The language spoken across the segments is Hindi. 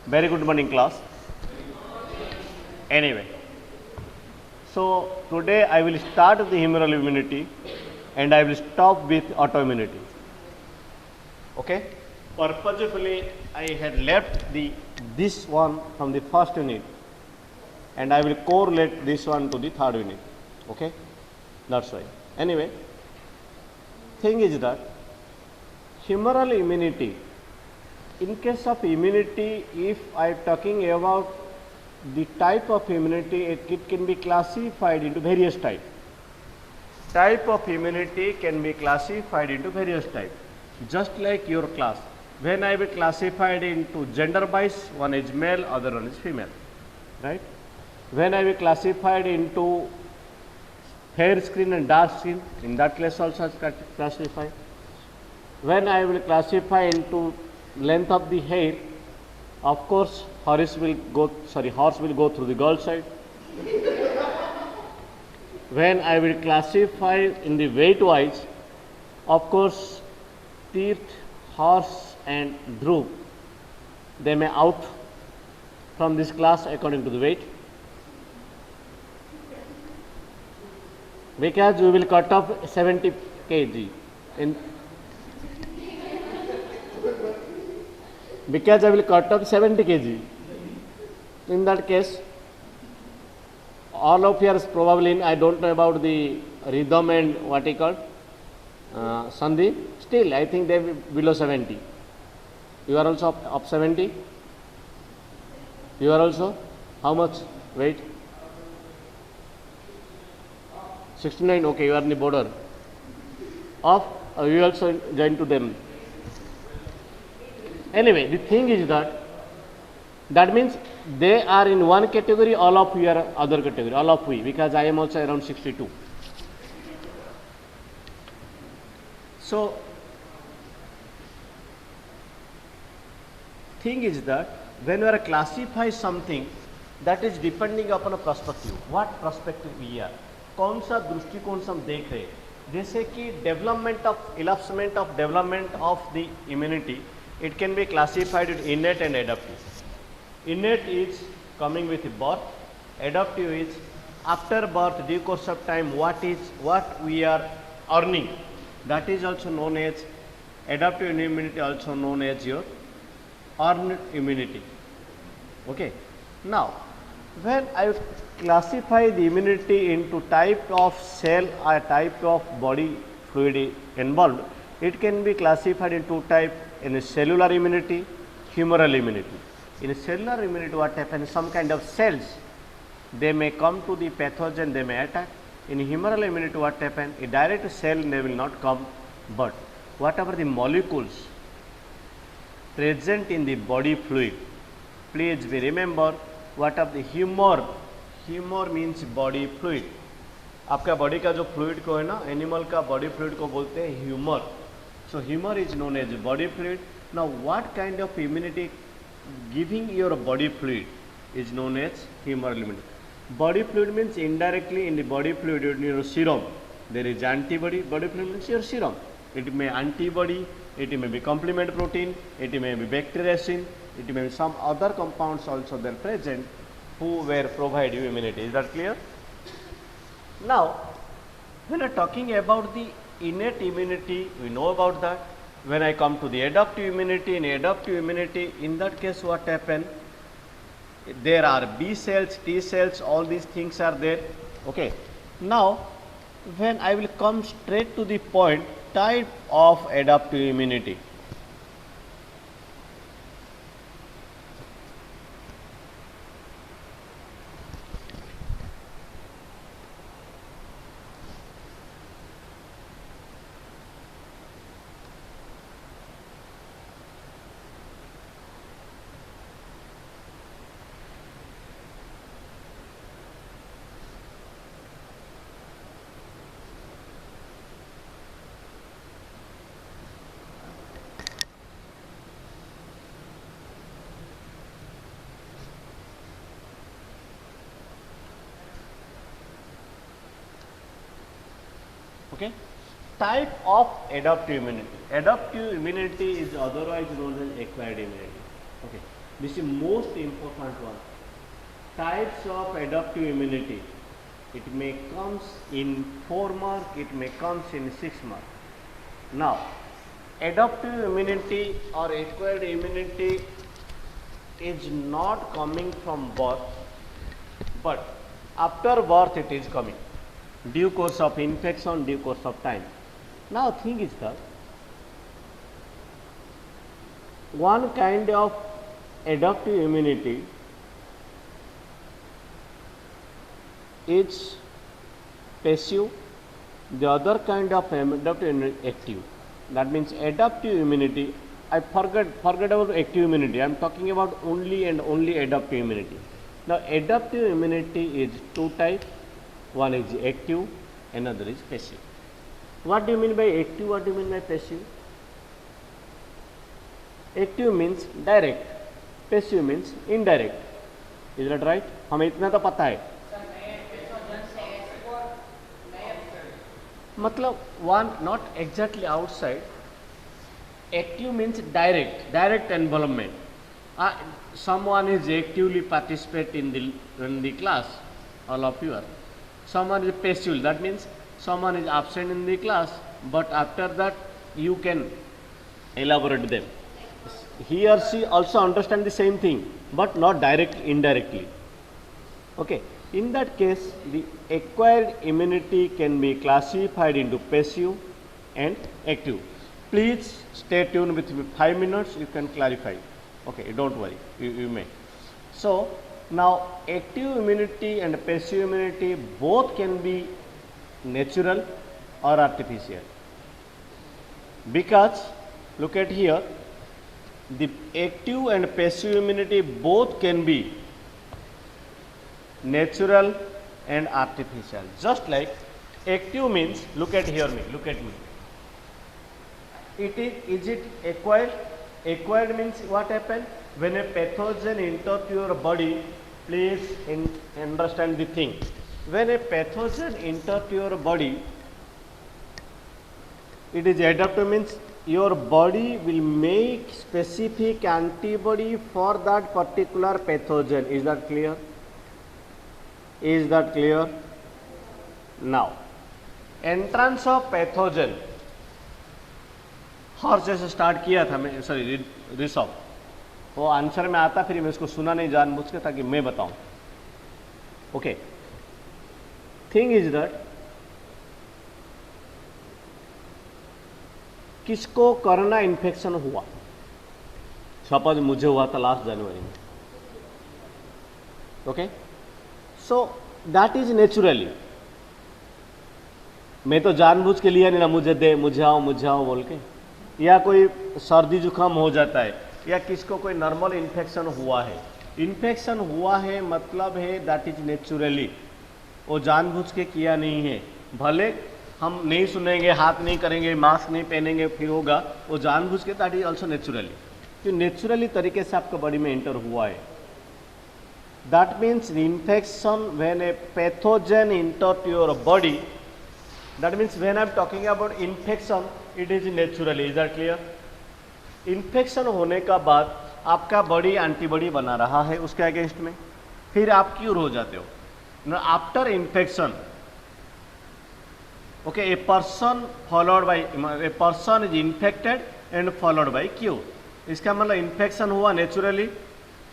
Very good morning, class. Anyway, so today I will start the humoral immunity and I will stop with autoimmunity. Okay? Purposefully I had left this one from the first unit and I will correlate this one to the third unit. Okay? That's why. Anyway, thing is that humoral immunity, in case of immunity, if I am talking about the type of immunity, it can be classified into various types. Type of immunity can be classified into various types. Just like your class, when I will classified into gender wise, one is male, other one is female, right? When I will classified into fair skin and dark skin, in that case also classify. When I will classify into length of the hair, of course horse will go through the girl side. When I will classify in the weight wise, of course teeth, horse and Dhruv, they may out from this class according to the weight, because we will cut off 70 kg because I will cut off 70 kg. In that case, all of you are probably, I don't know about the rhythm and what he called, Sandhi, still I think they below 70. You are also up 70? You are also? How much weight? 69, okay, you are in the border. Of, you also join to them. Anyway, the thing is that means they are in one category, all of you are other category, all of we, because I am also around 62. So, thing is that when you are classify something, that is depending upon a perspective. What perspective we are? कौन सा दृष्टिकोण से हम देख रहे हैं? जैसे कि डेवलपमेंट ऑफ इलाप्समेंट of development of the immunity, it can be classified in innate and adaptive. Innate is coming with birth, adaptive is after birth, due course of time, what we are earning, that is also known as adaptive immunity, also known as your earned immunity. Okay. Now, when I classify the immunity into type of cell or type of body fluid involved, it can be classified in two types, in cellular immunity, humoral immunity. In cellular immunity, what happens? Some kind of cells, they may come to the pathogen, they may attack. In humoral immunity, what happens? A direct cell, they will not come, but whatever the molecules present in the body fluid, please be remember what of the humor means body fluid. आपका बॉडी का जो फ्लूइड को है ना, एनिमल का बॉडी फ्लूइड को बोलते हैं humour. So humor is known as body fluid. Now what kind of immunity giving your body fluid is known as humoral immunity. Body fluid means indirectly in the body fluid, in your serum there is antibody. Body fluid means your serum. It may antibody, it may be complement protein, it may be bacteriocin, it may be some other compounds also there present who were provide you immunity. Is that clear? Now, when I am talking about the innate immunity, we know about that. When I come to the adaptive immunity, in that case what happen? There are B cells, T cells, all these things are there. Okay. Now, when I will come straight to the point, type of adaptive immunity. Okay. Type of adaptive immunity. Adaptive immunity is otherwise known as acquired immunity. Okay. This is most important one. Types of adaptive immunity. It may comes in 4 mark, it may comes in 6 mark. Now, adaptive immunity or acquired immunity is not coming from birth, but after birth it is coming. Due course of infection, due course of time. Now, thing is that one kind of adaptive immunity is passive, the other kind of adaptive immunity active. That means adaptive immunity, I forget about active immunity, I am talking about only and only adaptive immunity. Now, adaptive immunity is two types, one is active, another is passive. What do you mean by active, what do you mean by passive? Active means direct, passive means indirect. Is that right? हमें इतना तो पता है. मतलब one not exactly outside. Active means direct involvement. Someone is actively participate in the class, all of you are. Someone is passive, that means someone is absent in the class, but after that you can elaborate them. He or she also understand the same thing, but not indirectly. Okay. In that case, the acquired immunity can be classified into passive and active. Please stay tuned with me 5 minutes, you can clarify. Okay, don't worry, you may. So, now active immunity and passive immunity both can be natural or artificial. Because, look at here, the active and passive immunity both can be natural and artificial. Just like active means, look at me. Is it acquired? Acquired means what happened? When a pathogen enters your body, please understand the thing. When a pathogen enters your body, it is adaptive means your body will make specific antibody for that particular pathogen. Is that clear? Is that clear? Now, entrance of pathogen. Horse जैसे स्टार्ट किया था मैं, सॉरी ऋषभ, वो आंसर में आता फिर मैं इसको सुना नहीं जानबूझ के ताकि मैं बताऊं. ओके, थिंग इज दैट किसको कोरोना इन्फेक्शन हुआ? सपोज मुझे हुआ था लास्ट जनवरी में. Okay, so that is naturally. मैं तो जानबूझ के लिया नहीं ना, मुझे आओ बोल के. या कोई सर्दी जुकाम हो जाता है, या किसको कोई नॉर्मल इन्फेक्शन हुआ है. इन्फेक्शन हुआ है मतलब है दैट इज नेचुरली, वो जानबूझ के किया नहीं है. भले हम नहीं सुनेंगे, हाथ नहीं करेंगे, मास्क नहीं पहनेंगे, फिर होगा, वो जानबूझ के दैट इज ऑल्सो नेचुरली. तो नेचुरली तरीके से आपका बॉडी में एंटर हुआ है. That means infection when a pathogen enter to your body, that means when I am talking about infection, it is naturally. Is that clear? Infection होने का बाद आपका बॉडी एंटीबॉडी बना रहा है उसके अगेंस्ट में, फिर आप क्यूर हो जाते हो. Now after infection, okay, a person is infected and followed by cure. इसका मतलब इन्फेक्शन हुआ नेचुरली,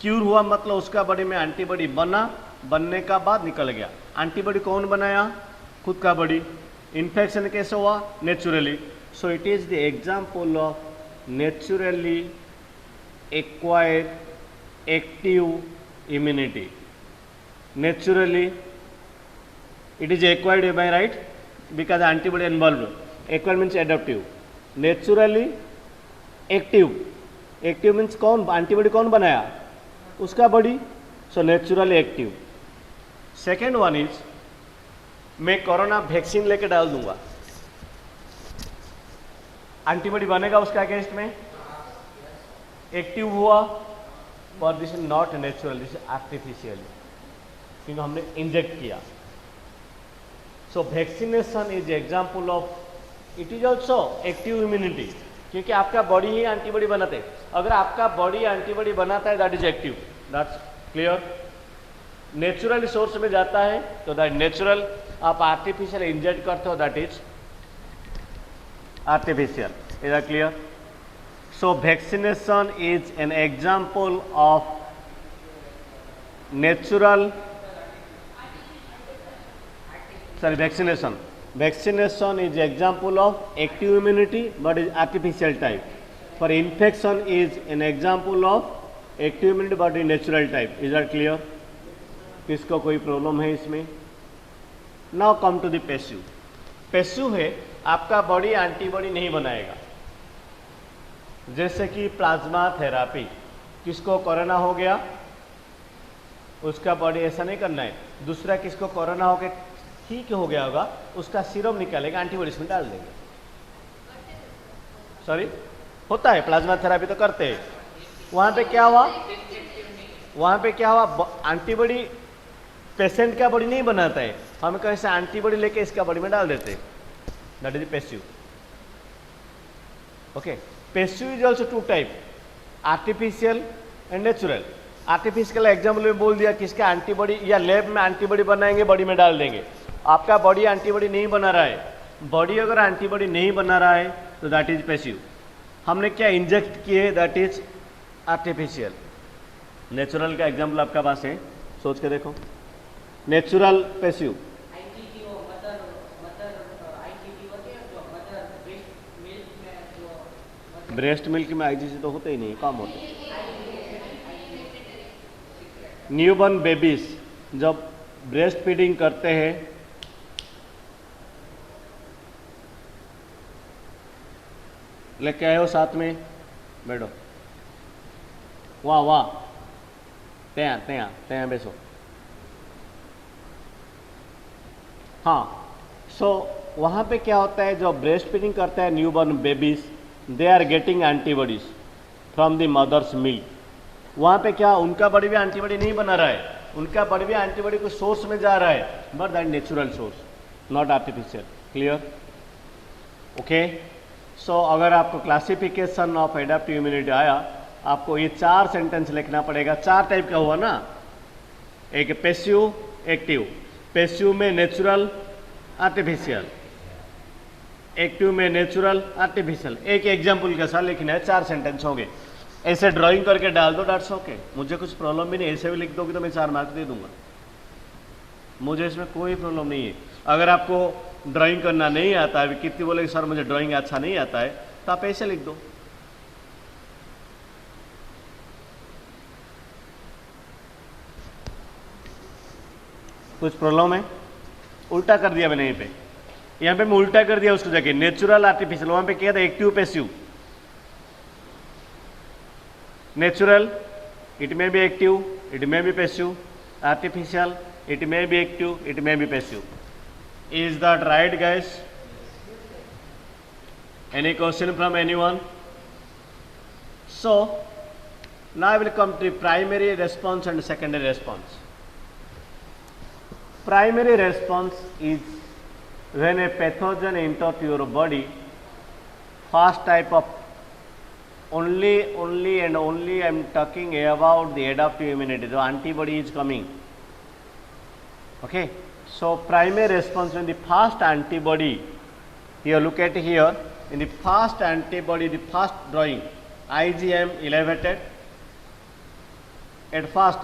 क्यूर हुआ मतलब उसका बॉडी में एंटीबॉडी बना, बनने का बाद निकल गया. एंटीबॉडी कौन बनाया? खुद का बॉडी. इन्फेक्शन कैसे हुआ? Naturally. So it is the example of naturally acquired active immunity. Naturally it is acquired, am I right? Because antibody involved. Acquired means adaptive. Naturally active. Active means कौन? antibody कौन बनाया? उसका body. So naturally active. Second one is मैं कोरोना वैक्सीन लेके डाल दूंगा, एंटीबॉडी बनेगा उसके अगेंस्ट में, एक्टिव हुआ, पर this is not natural, this is artificially, क्योंकि हमने इंजेक्ट किया. So vaccination is example of, it is also active immunity. क्योंकि आपका बॉडी ही एंटीबॉडी बनाते हैं। अगर आपका बॉडी एंटीबॉडी बनाता है that is active, that's clear. Natural source में जाता है तो दैट नेचुरल, आप आर्टिफिशियल इंजेक्ट करते हो that is artificial. Is that clear? So vaccination is an example of natural, sorry, vaccination is example of active immunity but is artificial type. For infection is an example of active immunity but is natural type. Is that clear? किसको कोई प्रॉब्लम है इसमें? Now come to the passive. Passive है आपका बॉडी एंटीबॉडी नहीं बनाएगा, जैसे कि प्लाज्मा थेरापी। किसको कोरोना हो गया उसका बॉडी ऐसा नहीं करना है, दूसरा किसको कोरोना हो गया ठीक हो गया होगा उसका सीरम निकालेगा, एंटीबॉडीज में डाल देंगे। सॉरी, होता है प्लाज्मा थेरापी तो करते हैं। वहां पे क्या हुआ, एंटीबॉडी पेशेंट का बॉडी नहीं बनाता है, हम कैसे एंटीबॉडी लेके इसका बॉडी में डाल देते हैं, that is passive. Okay, passive is also two type, artificial and natural. Artificial example में बोल दिया किसका एंटीबॉडी, या लैब में एंटीबॉडी बनाएंगे बॉडी में डाल देंगे। आपका बॉडी एंटीबॉडी नहीं बना रहा है, बॉडी अगर एंटीबॉडी नहीं बना रहा है तो दैट इज पैसिव। हमने क्या इंजेक्ट किए, दैट इज आर्टिफिशियल। नेचुरल का एग्जाम्पल आपका पास है, सोच के देखो। नेचुरल पैसिव, ब्रेस्ट मिल्क में आईजीसी तो होते ही नहीं, कम होते। न्यूबॉर्न बेबीज जब ब्रेस्ट फीडिंग करते हैं लेके आए हो साथ में, बैठो, वाह त्या त्या त्या बेसो। हाँ, सो वहाँ पे क्या होता है, जो ब्रेस्ट फीडिंग करता है newborn babies, they are getting antibodies from the mother's milk. वहाँ पे क्या उनका बॉडी भी एंटीबॉडी नहीं बना रहा है, उनका बॉडी भी एंटीबॉडी को सोर्स में जा रहा है, but that natural source, not artificial. Clear? Okay, so अगर आपको क्लासिफिकेशन ऑफ एडेप्टिव इम्यूनिटी आया, आपको ये 4 सेंटेंस लिखना पड़ेगा। 4 टाइप का हुआ ना, एक पैसिव, एक्टिव। पैसिव में नेचुरल, आर्टिफिशियल। एक्टिव में नेचुरल, आर्टिफिशियल। एक एग्जाम्पल के साथ लिखना है, 4 सेंटेंस होंगे। ऐसे ड्राइंग करके डाल दो, दैट्स ओके, मुझे कुछ प्रॉब्लम भी नहीं। ऐसे भी लिख दोगे तो मैं 4 मार्क्स दे दूंगा, मुझे इसमें कोई प्रॉब्लम नहीं है। अगर आपको ड्राइंग करना नहीं आता है, कितनी बोले सर मुझे ड्राइंग अच्छा नहीं आता है, तो आप ऐसे लिख दो। कुछ प्रॉब्लम है? उल्टा कर दिया मैंने, यहाँ पे मैं उल्टा कर दिया उसको जगह, नेचुरल आर्टिफिशियल। वहां पे क्या था, active passive. Natural, it may be active, it may be passive. Artificial, it may be active, it may be passive. Is that right, guys? Any question from anyone? So now I will come to primary response and secondary response. Primary response is when a pathogen enters to your body. First type of only and only I am talking about the adaptive immunity. The antibody is coming. Okay, so primary response, when the first antibody, here look at here, in the first antibody, the first drawing, IgM elevated. At first,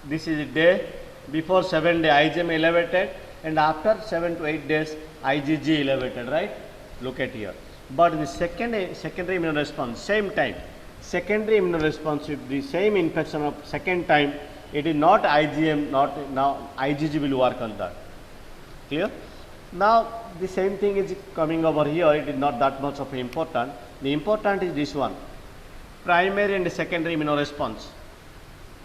this is day, before 7 days IgM elevated, and after 7 to 8 days IgG elevated, right? Look at here. But in the secondary immune response, same time, secondary immune response with the same infection of second time, it is not IgM, not now IgG will work on that. Clear? Now the same thing is coming over here. It is not that much of important. The important is this one: primary and secondary immune response.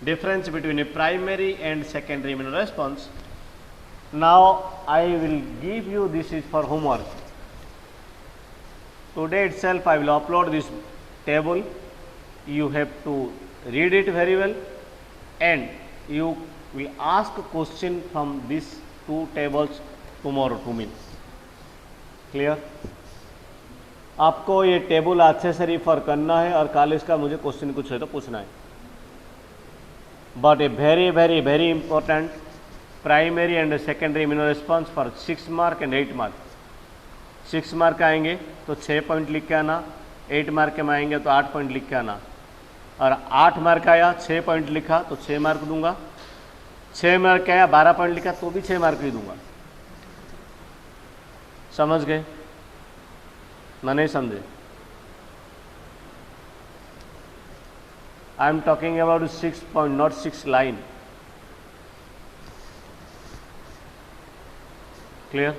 Difference between a primary and secondary immune response. Now I will give you, this is for homework. Today itself I will upload this table. You have to read it very well, and you will ask a question from these 2 tables tomorrow to me. Clear? आपको ये टेबल अच्छे से रिफर करना है और कल इसका मुझे क्वेश्चन कुछ है तो पूछना है. But a very very very important primary and secondary immuno response for 6 mark and 8 mark. 6 mark आएंगे तो 6 पॉइंट लिख के आना, 8 मार्क में आएंगे तो 8 पॉइंट लिख के आना. और 8 मार्क आया 6 पॉइंट लिखा तो 6 मार्क दूंगा, 6 मार्क आया 12 पॉइंट लिखा तो भी 6 मार्क ही दूंगा. समझ गए ना? नहीं समझे? I am talking about 6 point, not 6 line. Clear?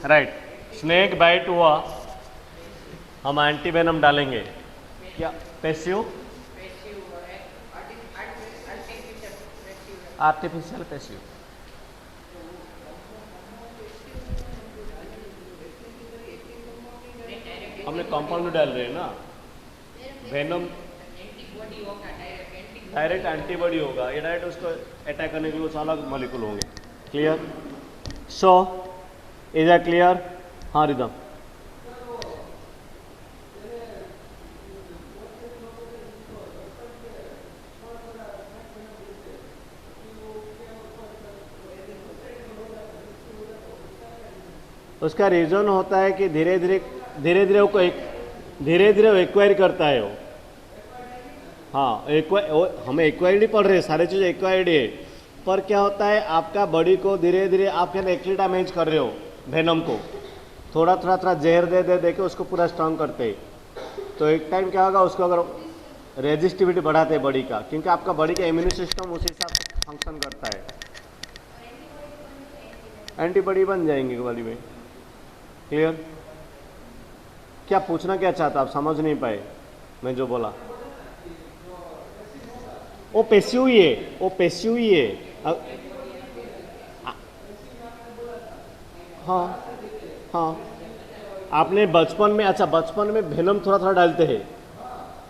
Right. Snake bite हुआ, हम एंटीवेनम डालेंगे. क्या पैसिव? Artificial passive. हमने कंपाउंड डाल रहे हैं ना. वेनम डायरेक्ट एंटीबॉडी होगा, ये डायरेक्ट उसको अटैक करने के लिए वो अलग मॉलिक्यूल होंगे. Clear? So is that clear? हाँ रिदम. उसका रीज़न होता है कि धीरे धीरे वो एक्वायर करता है वो. हाँ हमें एक्वायर्ड ही पढ़ रहे हैं, सारे चीज़ एक्वायर्ड है. पर क्या होता है आपका बॉडी को धीरे धीरे आप क्या एक्चुअली डैमेज कर रहे हो. वेनम को थोड़ा जहर दे के उसको पूरा स्ट्रांग करते हैं. तो एक टाइम क्या होगा, उसको अगर रेजिस्टिविटी बढ़ाते हैं बॉडी का, क्योंकि आपका बॉडी का इम्यून सिस्टम उस हिसाब से फंक्शन करता है. एंटीबॉडी बन जाएंगे बॉडी में. क्लियर? क्या पूछना क्या चाहता आप समझ नहीं पाए मैं जो बोला? वो पैसिव ही है, वो पैसिव ही है. हाँ हाँ. आपने बचपन में, अच्छा बचपन में वेनम थोड़ा डालते हैं,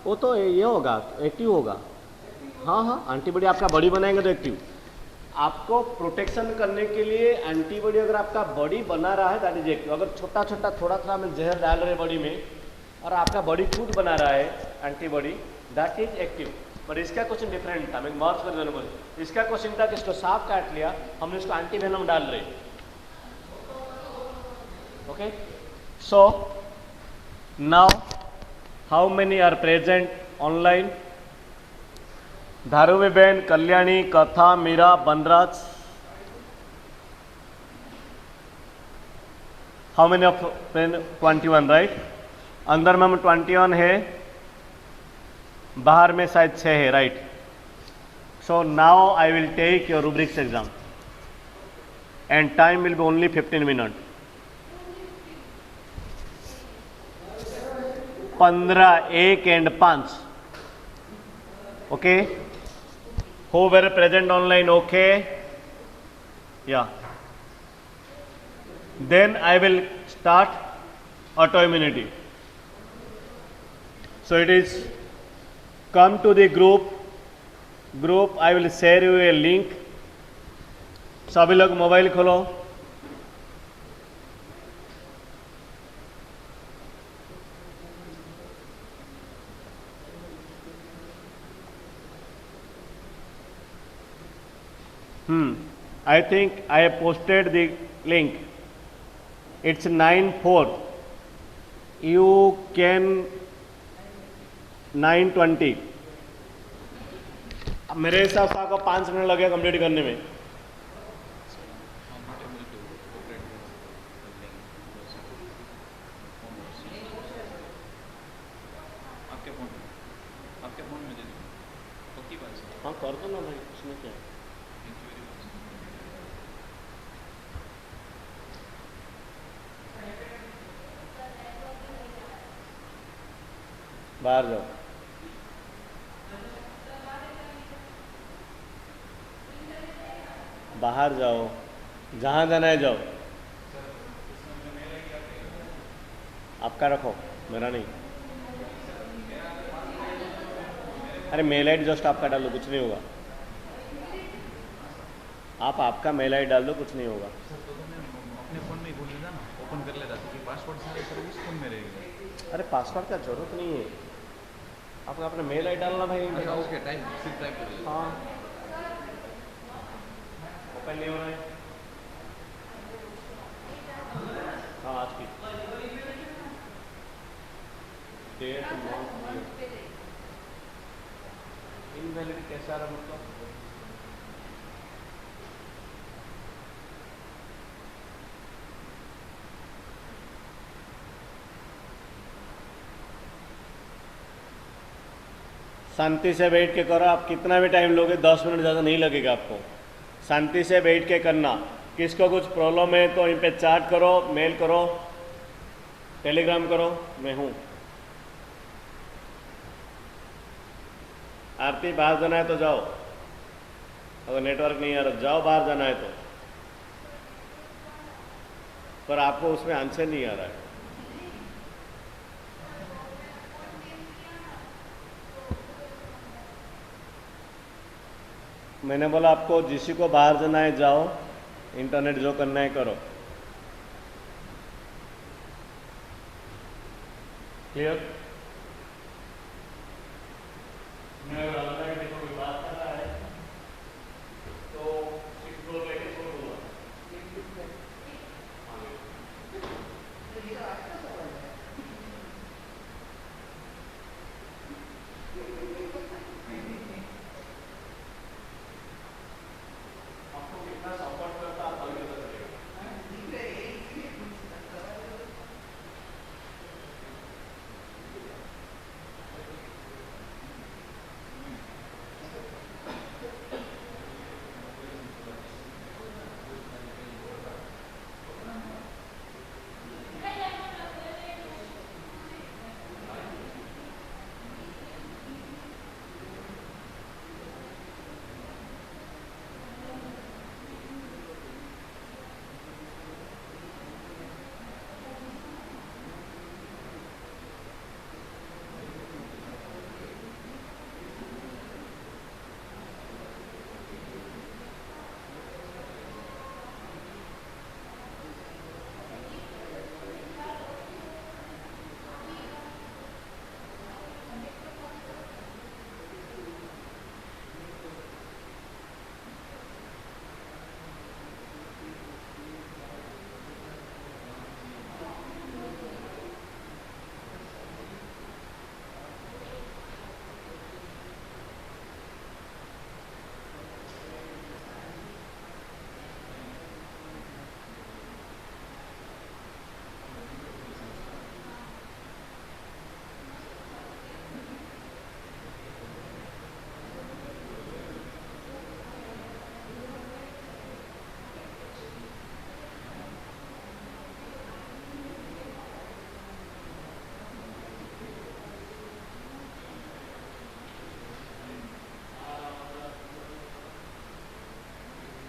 वो तो ये होगा एक्टिव होगा. हाँ हाँ एंटीबॉडी आपका बॉडी बनाएंगे तो एक्टिव. आपको प्रोटेक्शन करने के लिए एंटीबॉडी अगर आपका बॉडी बना रहा है दैट इज एक्टिव. अगर छोटा थोड़ा हम जहर डाल रहे हैं बॉडी में और आपका बॉडी खुद बना रहा है antibody, that is active. But इसका क्वेश्चन डिफरेंट था, मैं मार्क्स कर देना बोले. इसका क्वेश्चन था कि इसको साफ काट लिया, हमने इसको एंटीवेनम डाल रहे. Okay. So now how many are present online? Dharuviben, Kalyani, Katha, Meera, Banraj. How many of 21 right? अंदर में हम 21 है, बाहर में शायद 6 है. Right. So now I will take your rubrics exam and time will be only 15 minute. 15, 1 and 5. Okay. Who were present online? Okay. Yeah. Then I will start autoimmunity. So it is come to the group. I will share you a link. सभी लोग मोबाइल खोलो. I think I have posted the link. It's 9:04. You can 9:20. अब मेरे हिसाब से आपको 5 मिनट लगेगा कंप्लीट करने में. आपके फोन में दे दो. हाँ कर दो ना भाई, उसमें क्या है. बाहर जाओ. बाहर जाओ, जहाँ जाना है जाओ. आपका रखो, मेरा नहीं. अरे मेल आईडी जस्ट आपका डालो, कुछ नहीं होगा. आप आपका मेल आई डाल दो, कुछ नहीं होगा। सर तो मैं अपने फ़ोन में ही खोल लेता ना, ओपन कर लेता, क्योंकि पासवर्ड सारे सर उस फ़ोन में रहेगा। अरे पासवर्ड का जरूरत नहीं है, आपको अपना मेल आई डालना भाई। अच्छा, उसके टाइप सिर्फ टाइप कर लेता। हाँ, ओपन नहीं हो रहा है। हाँ, आज की डेट इनवैलिड कैसे आ रहा मतलब? शांति से बैठ के करो, आप कितना भी टाइम लोगे, 10 मिनट ज़्यादा नहीं लगेगा आपको। शांति से बैठ के करना। किसको कुछ प्रॉब्लम है तो इन पे चैट करो, मेल करो, टेलीग्राम करो, मैं हूँ। आरती बाहर जाना है तो जाओ, अगर नेटवर्क नहीं आ रहा जाओ, बाहर जाना है तो, पर आपको उसमें आंसर नहीं आ रहा है। मैंने बोला आपको जिसी को बाहर जाना है जाओ, इंटरनेट जो करना है करो। क्लियर? मैं अगर अलग है देखो कोई बात कर रहा है तो 6 फ्लोर लेके छोड़ दूंगा। आपको कितना सपोर्ट करता आप अलग पता चलेगा।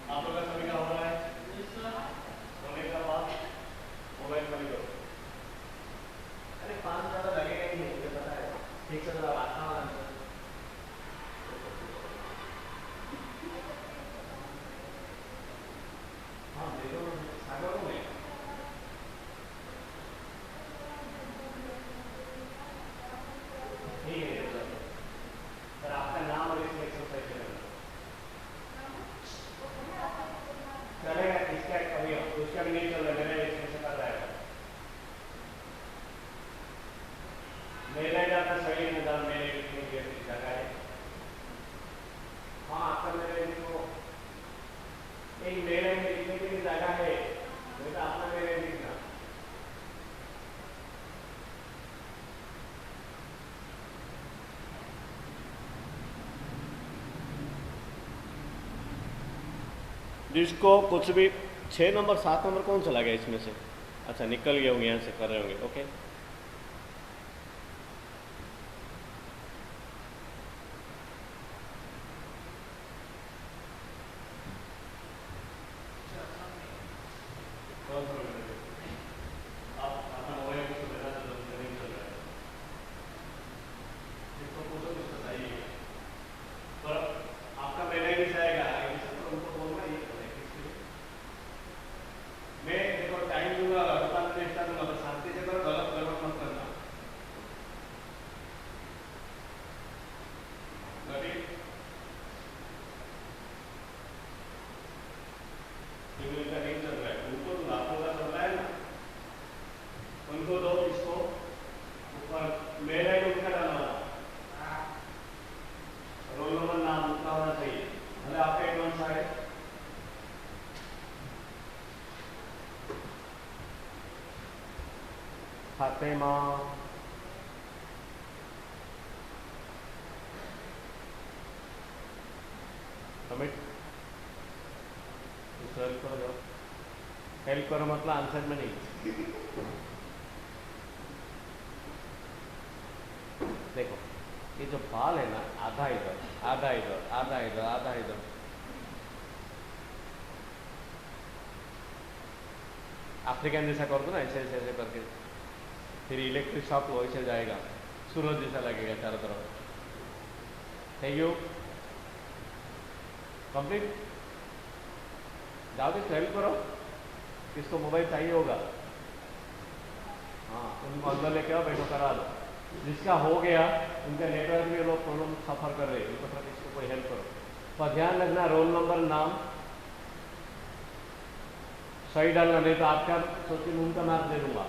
आप लोग का सभी का हो रहा है? होने का बाद मोबाइल बंद करो। अरे 5 ज़्यादा लगेगा ही नहीं, मुझे पता है। ठीक से जरा बात ना होना। हाँ दे दो, सागर को मैं ठीक है सर, आपका नाम और इसमें एक्सरसाइज चलेगा। इसका अभी उसका भी नहीं चल रहा, मेरा इसमें से कर रहा है। मेरा ज़्यादा सही है, ज़्यादा मेरे जगह है। हाँ, आपका मेरे को एक मेरे में लिखने के लिए जगह है, नहीं तो आपका मेरे लिखना। जिसको कुछ भी 6 नंबर 7 नंबर कौन चला गया इसमें से? अच्छा निकल गए होंगे, यहाँ से कर रहे होंगे। ओके, आपका मेरा ही जाएगा, उनको बोलना ये उनको दो, इसको ऊपर मेल आईडी उनका डालना, रोल नंबर नाम उनका होना चाहिए, मतलब आपका एडवांस है। फातिमा, सबमिट। हेल्प करो जाओ, हेल्प करो मतलब आंसर में नहीं। देखो ये जो बाल है ना, आधा इधर आधा इधर आधा इधर आधा इधर, अफ्रीकन जैसा कर दो ना, ऐसे ऐसे ऐसे करके, फिर इलेक्ट्रिक शॉक वैसे जाएगा, सूरज जैसा लगेगा चारों तरफ। Thank you, complete. जाओ किसको हेल्प करो, किसको मोबाइल चाहिए होगा, हाँ उनको अंदर लेके आओ, बैठो करा दो। जिसका हो गया, उनका नेटवर्क में लोग प्रॉब्लम सफर कर रहे हैं, उनको थोड़ा किसको कोई हेल्प करो। पर ध्यान रखना, रोल नंबर नाम सही डालना, नहीं तो आपका सोचिए मैं उनका मार्क दे दूंगा।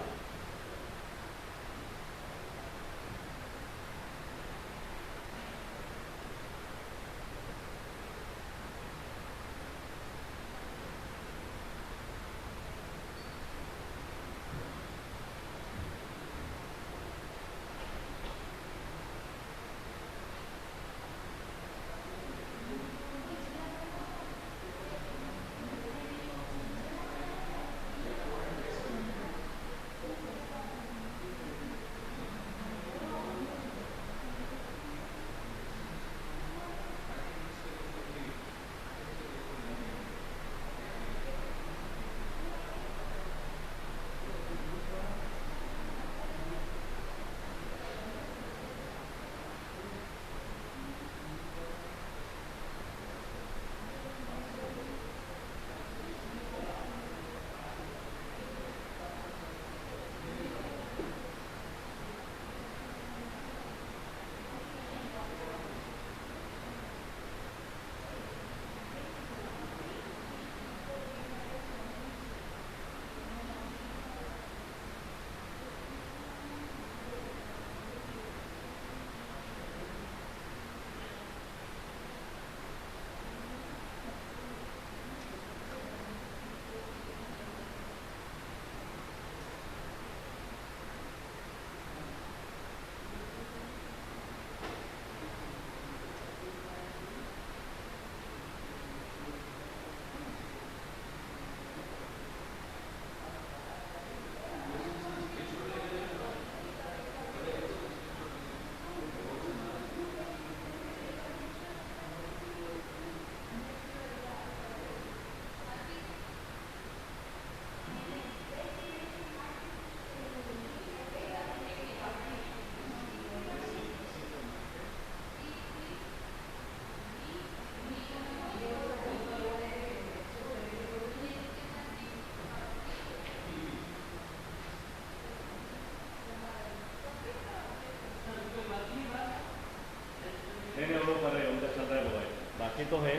नहीं वो कर रहे हैं, उनका चल रहा है मोबाइल, बाकी तो है।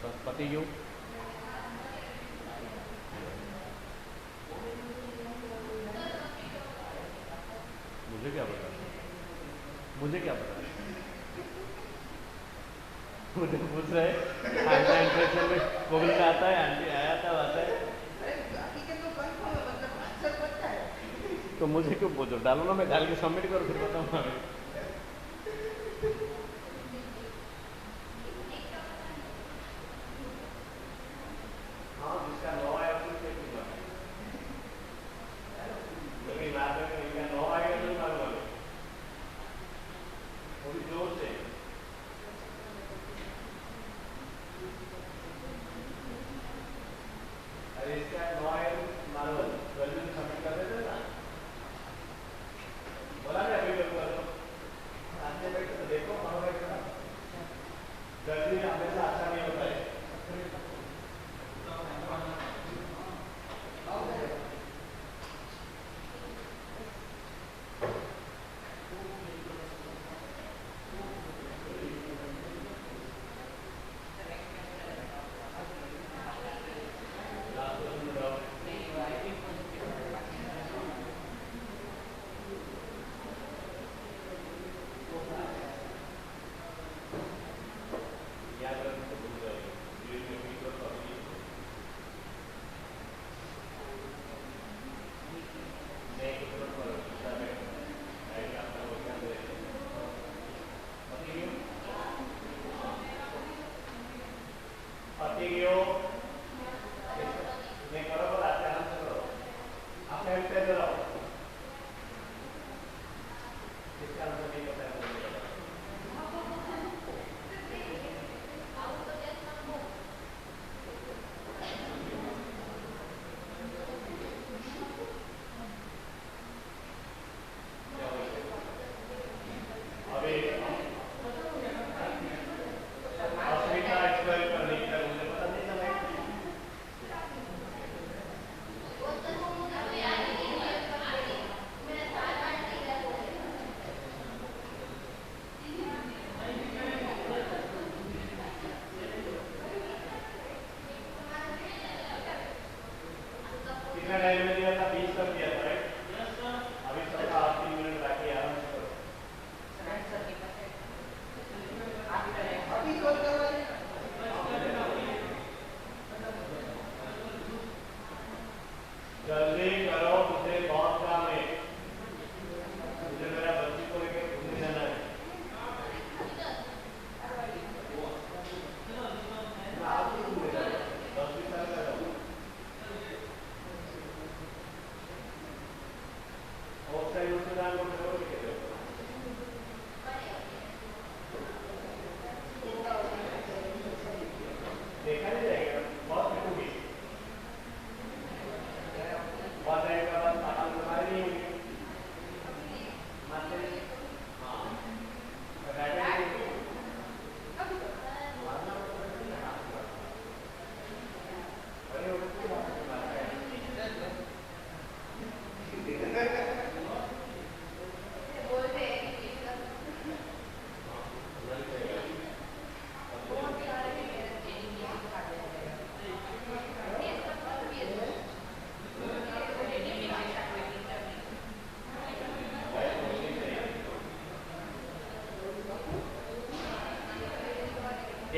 बस पति क्यों, मुझे क्या पता, मुझे क्या पता, मुझे पूछ रहे इंप्रेशन में गूगल पे आता है, आंटी आया था आता है, तो मुझे क्यों पूछो, डालो ना, मैं डाल के सबमिट करूँ फिर बताऊँ हमें। हाँ जिसका नो आया उसको देखूंगा, लेकिन बाद में इनका नो आएगा तो मालूम है, वो भी जोर से। अरे इसका नो आया तो मालूम, जल्दी से सबमिट कर देते ना, बोला मैं अभी करूँगा तो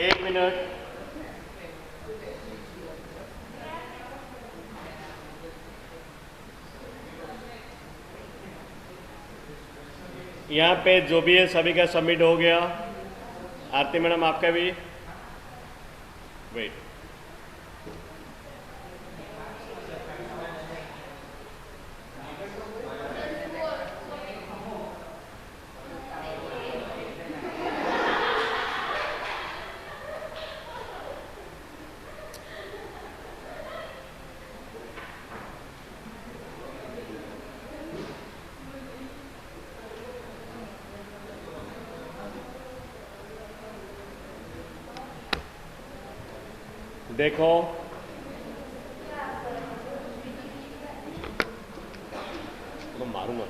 एक मिनट। यहाँ पे जो भी है सभी का सबमिट हो गया। आरती मैडम आपका भी वेट। देखो तो मारूंगा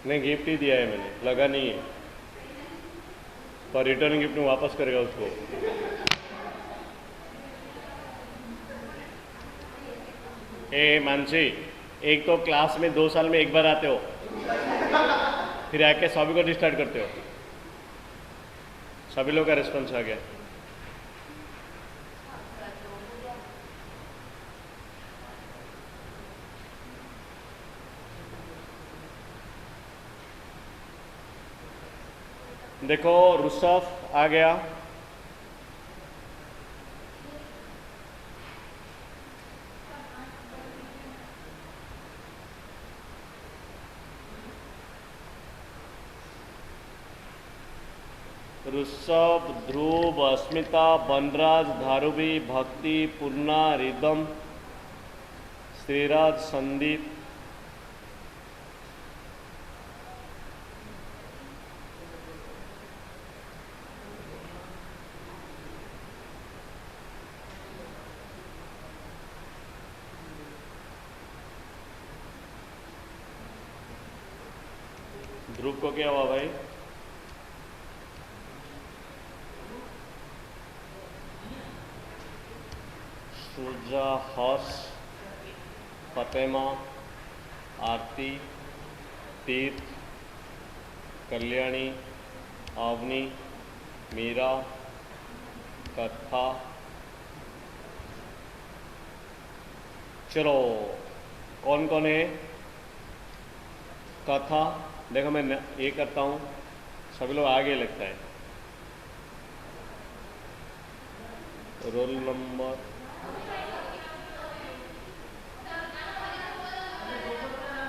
नहीं, गिफ्ट ही दिया है मैंने, लगा नहीं है, पर रिटर्न गिफ्ट में वापस करेगा उसको। ए मानसी, एक तो क्लास में 2 साल में एक बार आते हो, फिर आके सभी को डिस्टर्ब करते हो। सभी लोग का रिस्पॉन्स आ गया। देखो रुसफ आ गया। ऋषभ, ध्रुव, अस्मिता, बनराज, धारुवी, भक्ति, पूर्णा, रिदम, श्रीराज, संदीप, ध्रुव को क्या हुआ भाई? सुजा, हर्ष, फतेमा, आरती, तीर्थ, कल्याणी, अवनी, मीरा, कथा। चलो कौन कौन है? कथा, देखो मैं ये करता हूँ, सभी लोग आगे लगता है। रोल नंबर,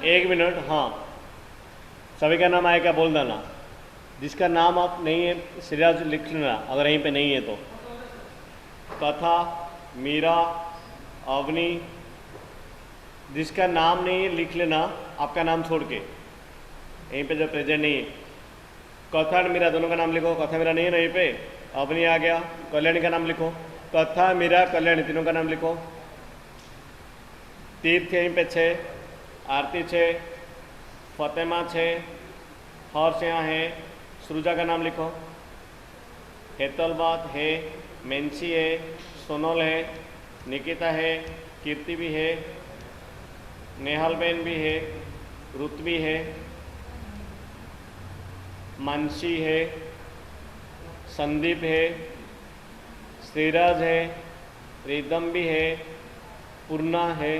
एक मिनट, हाँ सभी का नाम आया क्या बोल देना। जिसका नाम आप नहीं है सिराज लिख लेना अगर यहीं पे नहीं है तो। कथा, मीरा, अवनी, जिसका नाम नहीं है लिख लेना आपका नाम छोड़ के, यहीं पे जो प्रेजेंट नहीं है। कथा और मीरा दोनों का नाम लिखो। कथा मीरा नहीं है ना यहीं पे, अवनी आ गया। कल्याणी का नाम लिखो। कथा, मीरा, कल्याणी तीनों का नाम लिखो। तीर्थ यहीं पे 6, आरती 6, फतेमा 6, हर्ष यहाँ है। सृजा का नाम लिखो। हेतलबात है, मेंसी है, सोनल है, निकिता है, कीर्ति भी है, नेहाल बेन भी है, रुतवी है, मानसी है, संदीप है, श्रीराज है, रिदम भी है, पूर्णा है,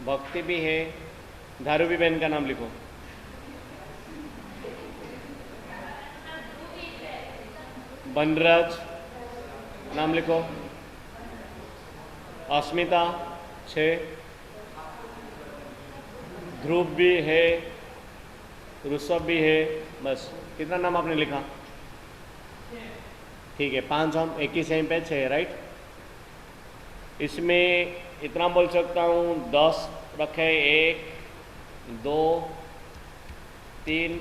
भक्ति भी है। धारूबी बहन का नाम लिखो। बनराज नाम लिखो। अस्मिता 6, ध्रुव भी है, ऋषभ भी है। बस कितना नाम आपने लिखा? ठीक है, 5 हम 21 यहीं पे 6, राइट। इसमें इतना बोल सकता हूँ 10 रखे, 1 2 3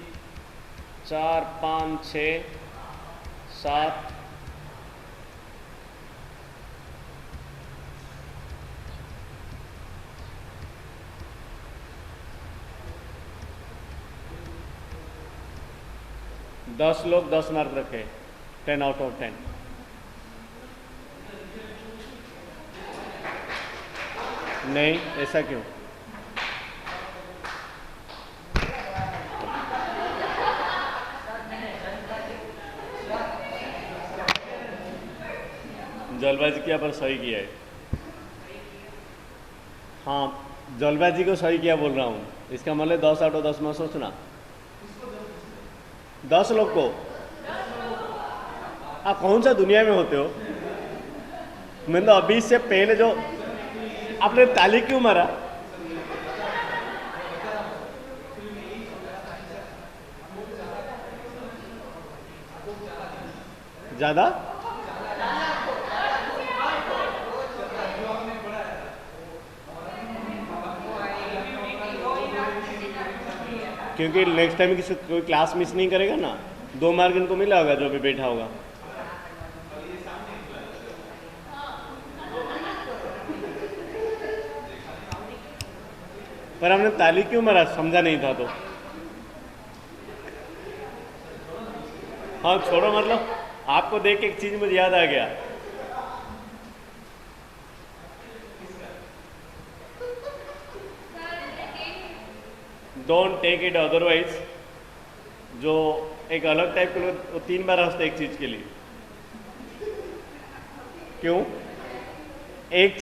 4 5 6 7 10 लोग 10 मार्क रखे, 10 आउट ऑफ 10। नहीं, ऐसा क्यों? जलबाजी किया पर सही किया है। हाँ, जलबाजी को सही किया बोल रहा हूँ। इसका मतलब 10 आउट ऑफ 10 में सोचना। 10 लोग को आप कौन सा दुनिया में होते हो? मैं तो अभी से पहले जो आपने ताली क्यों मारा? ज्यादा क्योंकि नेक्स्ट टाइम किसी कोई क्लास मिस नहीं करेगा ना, 2 मार्क इनको मिला होगा जो भी बैठा होगा। पर हमने ताली क्यों मारा समझा नहीं था तो। हाँ छोड़ो, मतलब आपको देख के एक चीज मुझे याद आ गया। डोंट टेक इट अदरवाइज, जो एक अलग टाइप के लोग वो 3 बार हंसते एक चीज के लिए। क्यों? एक